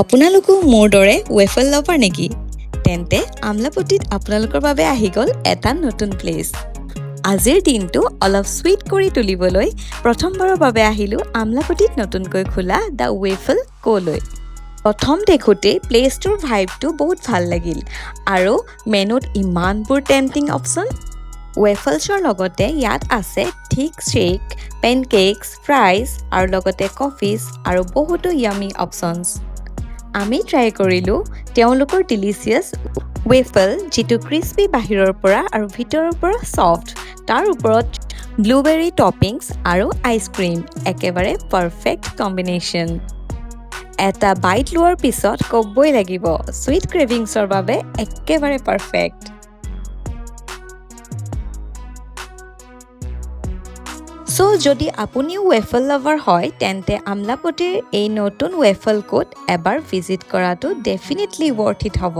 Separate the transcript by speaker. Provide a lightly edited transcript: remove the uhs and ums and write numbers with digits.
Speaker 1: আপোনালোকো মোৰ দৰে ৱেফল লাভাৰ নেকি? তেন্তে আমলাপট্টিত আপোনালোকৰ বাবে আহি গ'ল এটা নতুন প্লেচ। আজিৰ দিনটো অলপ সুইট কৰি তুলিবলৈ প্ৰথমবাৰৰ বাবে আহিলোঁ আমলাপট্টিত নতুনকৈ খোলা দ্য ৱেফল ক'লৈ। প্ৰথম দেখোঁতে প্লেচটোৰ ভাইবটো বহুত ভাল লাগিল আৰু মেনুত ইমানবোৰ টেম্পটিং অপশ্যন। ৱেফলছৰ লগতে ইয়াত আছে থিক শ্বেক, পেনকেকছ, ফ্ৰাইজ আৰু লগতে কফিজ আৰু বহুতো য়ামি অপশ্যনছ। আমি ট্ৰাই কৰিলোঁ তেওঁলোকৰ ডিলিচিয়াছ ৱেফল, যিটো ক্ৰিস্পি বাহিৰৰ পৰা আৰু ভিতৰৰ পৰা ছফ্ট, তাৰ ওপৰত ব্লুবেৰী টপিংছ আৰু আইচক্ৰীম, একেবাৰে পাৰফেক্ট কম্বিনেশ্যন। এটা বাইট লোৱাৰ পিছত ক'বই লাগিব চুইট ক্ৰেভিংছৰ বাবে একেবাৰে পাৰফেক্ট। যদি আপুনিও ৱেফল লাভাৰ হয় তেন্তে আমলাপট্টিৰ এই নতুন ৱেফল ক'ত এবাৰ ভিজিট কৰাটো ডেফিনেটলি ৱৰ্থ ইট হ'ব।